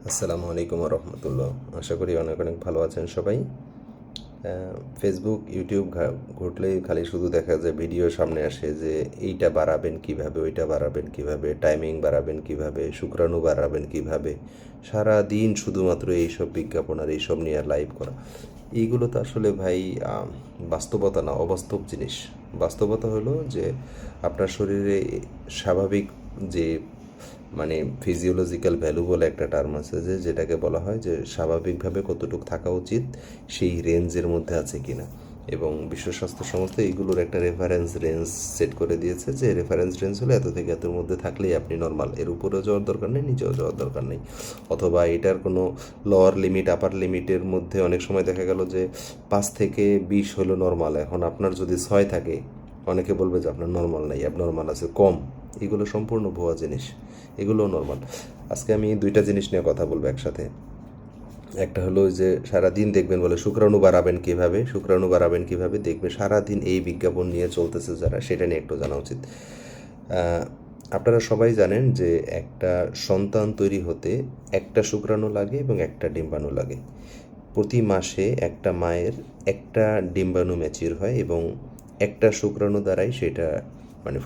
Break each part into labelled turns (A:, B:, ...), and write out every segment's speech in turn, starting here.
A: আসসালামু আলাইকুম রহমতুল্লাহ। আশা করি অনেক অনেক ভালো আছেন সবাই। ফেসবুক ইউটিউব ঘুরলেই খালি শুধু দেখা যায় ভিডিও সামনে আসে যে এইটা বাড়াবেন কিভাবে, ওইটা বাড়াবেন কিভাবে, টাইমিং বাড়াবেন কিভাবে, শুক্রাণু বাড়াবেন কিভাবে। সারা দিন শুধুমাত্র এইসব বিজ্ঞাপন আর এইসব নিয়ে লাইভ করা, এইগুলো তো আসলে ভাই বাস্তবতা না, অবাস্তব জিনিস। বাস্তবতা হলো যে আপনার শরীরে স্বাভাবিক যে মানে ফিজিওলজিক্যাল ভ্যালু বলে একটা টার্ম আছে, যেটাকে বলা হয় যে স্বাভাবিকভাবে কতটুকু থাকা উচিত সেই রেঞ্জের মধ্যে আছে কিনা। এবং বিশ্ব স্বাস্থ্য সংস্থা এইগুলোর একটা রেফারেন্স রেঞ্জ সেট করে দিয়েছে, যে রেফারেন্স রেঞ্জ হলো এত থেকে এতর মধ্যে থাকলেই আপনি নর্মাল, এর উপরেও যাওয়ার দরকার নেই, নিচেও যাওয়ার দরকার নেই। অথবা এটার কোনো লোয়ার লিমিট আপার লিমিটের মধ্যে অনেক সময় দেখা গেল যে 5 থেকে 20 হলো নর্মাল, এখন আপনার যদি 6 থাকে অনেকে বলবে যে আপনার নর্মাল নাই, অ্যাবনর্মাল আছে কম। এগুলো সম্পূর্ণ ভুয়া জিনিস, এগুলোও নর্মাল। আজকে আমি দুইটা জিনিস নিয়ে কথা বলবো একসাথে। একটা হলো যে সারাদিন দেখবেন বলে শুক্রাণু বাড়াবেন কীভাবে, শুক্রাণু বাড়াবেন কীভাবে দেখবে সারাদিন এই বিজ্ঞাপন নিয়ে চলতেছে যারা, সেটা নিয়ে একটু জানা উচিত। আপনারা সবাই জানেন যে একটা সন্তান তৈরি হতে একটা শুক্রাণু লাগে এবং একটা ডিম্বাণু লাগে। প্রতি মাসে একটা মায়ের একটা ডিম্বাণু ম্যাচিউর হয় এবং একটা শুক্রাণু দ্বারাই সেটা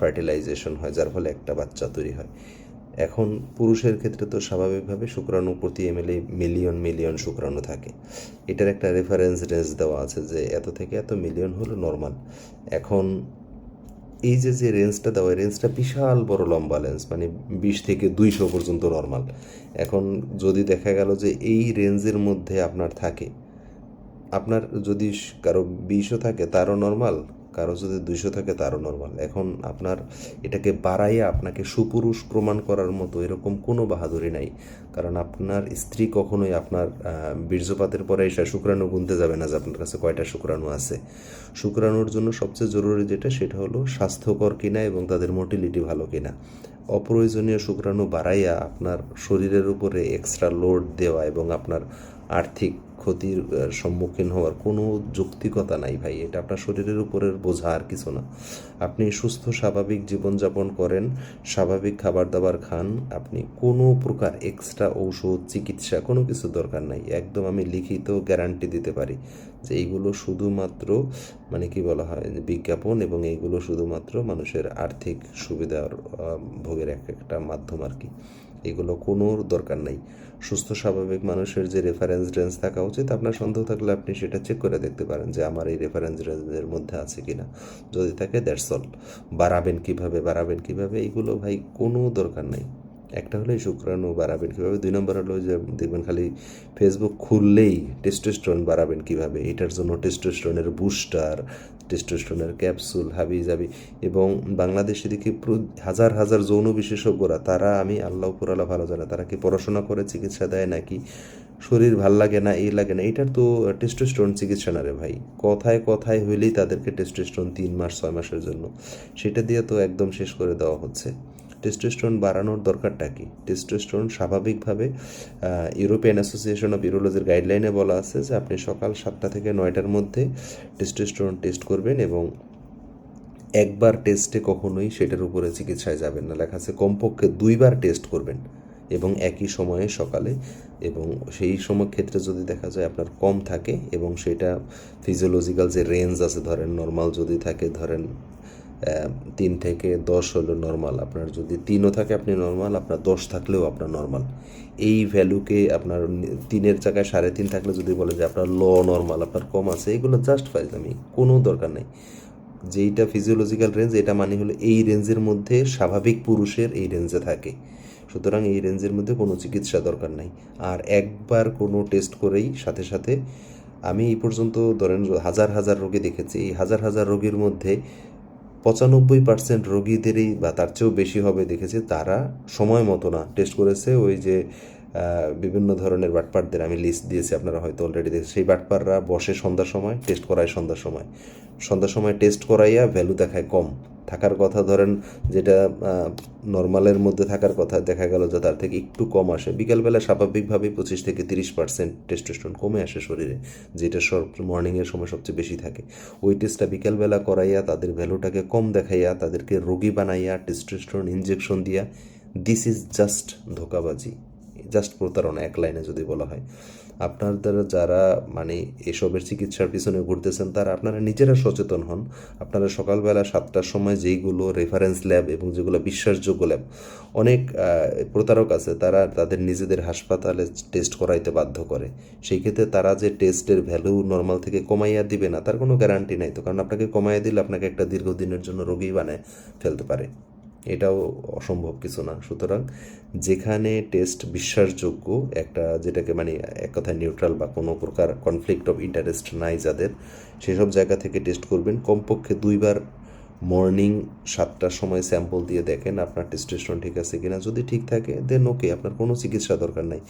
A: ফার্টিলাইজেশন হয়, যার ফলে একটা বাচ্চা তৈরি হয়। এখন পুরুষের ক্ষেত্রে তো স্বাভাবিকভাবে শুক্রাণু প্রতি এমএলএ মিলিয়ন মিলিয়ন শুক্রাণু থাকে। এটার একটা রেফারেন্স রেঞ্জ দেওয়া আছে যে এত থেকে এত মিলিয়ন হলো নর্মাল। এখন এই যে রেঞ্জটা দেওয়া, রেঞ্জটা বিশাল বড় লম্বা রেঞ্জ, 20 থেকে 200 পর্যন্ত নর্মাল। এখন যদি দেখা গেল যে এই রেঞ্জের মধ্যে আপনার থাকে, আপনার যদি কারো 20ও থাকে তারও নর্মাল, কারো যদি 200 থাকে তারও নর্মাল। এখন আপনার এটাকে বাড়াইয়া আপনাকে সুপুরুষ প্রমাণ করার মতো এরকম কোনো বাহাদুরি নাই। কারণ আপনার স্ত্রী কখনোই আপনার বীর্যপাতের পরে এসে শুক্রাণু গুনতে যাবে না যে আপনার কাছে কয়টা শুক্রাণু আছে। শুক্রাণুর জন্য সবচেয়ে জরুরি যেটা, সেটা হলো স্বাস্থ্যকর কিনা এবং তাদের মোটিলিটি ভালো কিনা। অপ্রয়োজনীয় শুক্রাণু বাড়াইয়া আপনার শরীরের উপরে এক্সট্রা লোড দেওয়া এবং আপনার আর্থিক ক্ষতির সম্মুখীন হওয়ার কোনো যৌক্তিকতা নাই ভাই। এটা আপনার শরীরের উপরের বোঝা, আর কিছু না। আপনি সুস্থ স্বাভাবিক জীবনযাপন করেন, স্বাভাবিক খাবার দাবার খান, আপনি কোনো প্রকার এক্সট্রা ঔষধ চিকিৎসা কোনো কিছু দরকার নাই। একদম আমি লিখিত গ্যারান্টি দিতে পারি যে এইগুলো শুধুমাত্র কি বলা হয় বিজ্ঞাপন, এবং এইগুলো শুধুমাত্র মানুষের আর্থিক সুবিধার ভোগের একটা মাধ্যম আর কি। এগুলো কোনো দরকার নাই। সুস্থ স্বাভাবিক মানুষের যে রেফারেন্স রেঞ্জ থাকা উচিত, আপনার সন্দেহ থাকলে আপনি সেটা চেক করে দেখতে পারেন যে আমার এই রেফারেন্স রেঞ্জের মধ্যে আছে কিনা। যদি থাকে দ্যাটস অল। বাড়াবেন কিভাবে এইগুলো ভাই কোনো দরকার নাই। একটা হলো এই শুক্রাণু বাড়াবেন কীভাবে, 2 নম্বর হলো যে দেখবেন খালি ফেসবুক খুললেই টেস্টোস্টেরন বাড়াবেন কীভাবে, এটার জন্য টেস্টোস্টেরনের বুস্টার, টেস্টোস্টেরনের ক্যাপসুল হাবি যাবি। এবং বাংলাদেশে দেখি হাজার হাজার যৌন বিশেষজ্ঞরা, তারা আমি আল্লাহ উপরালা ভালো জানে, তারা কি পড়াশোনা করে চিকিৎসা দেয় নাকি শরীর ভাল লাগে না এই লাগে না, এটার তো টেস্টোস্টেরন চিকিৎসা না রে ভাই। কথায় কথায় হইলেই তাদেরকে টেস্টোস্টেরন 3 মাস 6 মাসের জন্য, সেটা দিয়ে তো একদম শেষ করে দেওয়া হচ্ছে। টেস্টোস্টেরন বাড়ানোর দরকারটা কি? টেস্টোস্টেরন স্বাভাবিকভাবে ইউরোপিয়ান অ্যাসোসিয়েশন অফ ইউরোলজির গাইডলাইনে বলা আছে যে আপনি সকাল 7টা থেকে 9টার মধ্যে টেস্টোস্টেরন টেস্ট করবেন, এবং একবার টেস্টে কখনোই সেটার উপরে চিকিৎসায় যাবেন না। লেখা আছে কমপক্ষে 2বার টেস্ট করবেন এবং একই সময়ে সকালে। এবং সেই সময় ক্ষেত্রে যদি দেখা যায় আপনার কম থাকে এবং সেটা ফিজিওলজিক্যাল যে রেঞ্জ আছে, ধরেন নর্মাল যদি থাকে, ধরেন 3 থেকে 10 হলো নর্মাল, আপনার যদি 3ও থাকে আপনি নর্মাল, আপনার 10 থাকলেও আপনার নর্মাল। এই ভ্যালুকে আপনার 3-এর জায়গায় 3.5 থাকলে যদি বলে যে আপনার নর্মাল, আপনার কম আছে, এগুলো জাস্ট ফাইজলামি, কোনো দরকার নেই। যেইটা ফিজিওলজিক্যাল রেঞ্জ, এটা হলো এই রেঞ্জের মধ্যে স্বাভাবিক পুরুষের এই রেঞ্জে থাকে। সুতরাং এই রেঞ্জের মধ্যে কোনো চিকিৎসা দরকার নাই। আর একবার কোনো টেস্ট করেই সাথে সাথে, আমি এই পর্যন্ত ধরেন হাজার হাজার রোগী দেখেছি, এই হাজার হাজার রোগীর মধ্যে 95% রোগীদেরই বা তার চেয়েও বেশি হবে দেখেছি তারা সময় মতো না টেস্ট করেছে। ওই যে বিভিন্ন ধরনের বাটপারদের আমি লিস্ট দিয়েছি, আপনারা হয়তো অলরেডি দেখেছেন। সেই বাটপাররা বসে সন্ধ্যার সময় টেস্ট করায়, সন্ধ্যার সময় টেস্ট করাইয়া ভ্যালু দেখায় কম থাকার কথা, ধরেন যেটা নর্মালের মধ্যে থাকার কথা, দেখা গেল যে তার থেকে একটু কম আসে। বিকালবেলা স্বাভাবিকভাবেই 25 থেকে 30% টেস্টোস্টেরন কমে আসে শরীরে, যেটা মর্নিংয়ের সময় সবচেয়ে বেশি থাকে। ওই টেস্টটা বিকালবেলা করাইয়া তাদের ভ্যালুটাকে কম দেখাইয়া তাদেরকে রোগী বানাইয়া টেস্টোস্টেরন ইনজেকশন দিয়া, দিস ইজ জাস্ট ধোকাবাজি। জাস্ট প্রতারণা, এক লাইনে যদি বলা হয়। আপনাদের যারা মানে এসবের চিকিৎসার পিছনে ঘুরতেছেন তারা আপনারা নিজেরা সচেতন হন। আপনারা সকালবেলা 7টার সময় যেইগুলো রেফারেন্স ল্যাব এবং যেগুলো বিশ্বাসযোগ্য ল্যাব, অনেক প্রতারক আছে তারা তাদের নিজেদের হাসপাতালে টেস্ট করাইতে বাধ্য করে। সেই ক্ষেত্রে তারা যে টেস্টের ভ্যালু নর্মাল থেকে কমাইয়া দিবে না তার কোনো গ্যারান্টি নাই তো, কারণ আপনাকে কমাইয়া দিলে আপনাকে একটা দীর্ঘদিনের জন্য রোগী বানায় ফেলতে পারে, এটাও অসম্ভব কিছু না। সুতরাং যেখানে টেস্ট বিশ্বাসযোগ্য, একটা যেটাকে মানে এক কথায় নিউট্রাল বা কোনো প্রকার কনফ্লিক্ট অফ ইন্টারেস্ট নাই যাদের, সেসব জায়গা থেকে টেস্ট করবেন। কমপক্ষে 2বার মর্নিং 7টার সময় স্যাম্পল দিয়ে দেখেন আপনার টেস্টোস্টেরন ঠিক আছে কিনা। যদি ঠিক থাকে দেন ওকে, আপনার কোনো চিকিৎসা দরকার নাই।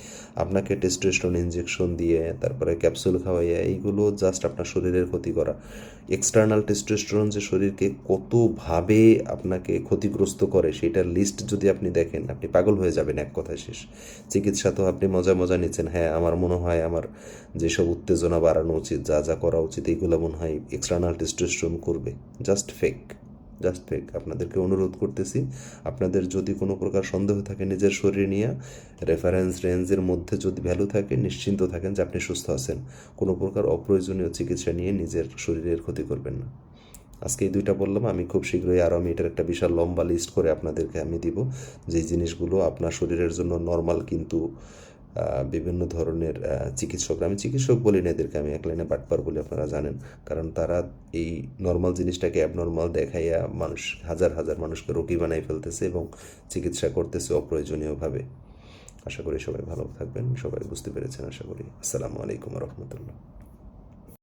A: আপনাকে টেস্টোস্টেরন ইনজেকশন দিয়ে তারপরে ক্যাপসুল খাওয়াইয়া এইগুলো জাস্ট আপনার শরীরের ক্ষতি করা। এক্সটার্নাল টেস্টোস্টেরন যে শরীরকে কতভাবে আপনাকে ক্ষতিগ্রস্ত করে সেটার লিস্ট যদি আপনি দেখেন আপনি পাগল হয়ে যাবেন, এক কথায় শেষ। চিকিৎসা তো আপনি মজা মজা নিচ্ছেন, হ্যাঁ আমার মনে হয় আমার যেসব উত্তেজনা বাড়ানো উচিত, যা যা করা উচিত, এইগুলো মনে হয় এক্সটার্নাল টেস্টোস্টেরন করবে। Just fake, just fake. আপনাদেরকে অনুরোধ করতেছি, আপনাদের যদি কোনো প্রকার সন্দেহ থাকে নিজের শরীর নিয়ে, রেফারেন্স রেঞ্জের মধ্যে যদি ভ্যালু থাকে নিশ্চিন্ত থাকেন যে আপনি সুস্থ আছেন। কোনো প্রকার অপ্রয়োজনীয় চিকিৎসা নিয়ে নিজের শরীরের ক্ষতি করবেন না। আজকে এই 2টা বললাম, আমি খুব শীঘ্রই আরও আমি এটার একটা বিশাল লম্বা লিস্ট করে আপনাদেরকে আমি দিব, যেই জিনিসগুলো আপনার শরীরের জন্য নর্মাল কিন্তু বিভিন্ন ধরনের চিকিৎসকরা, আমি চিকিৎসক বলি না এদেরকে, আমি এক লাইনে বাটপার বলি, আপনারা জানেন। কারণ তারা এই নর্মাল জিনিসটাকে অ্যাবনর্মাল দেখাইয়া মানুষ হাজার হাজার মানুষকে রোগী বানাই ফেলতেছে এবং চিকিৎসা করতেছে অপ্রয়োজনীয়ভাবে। আশা করি সবাই ভালো থাকবেন, সবাই বুঝতে পেরেছেন আশা করি। আসসালামু আলাইকুম রহমতুল্লাহ।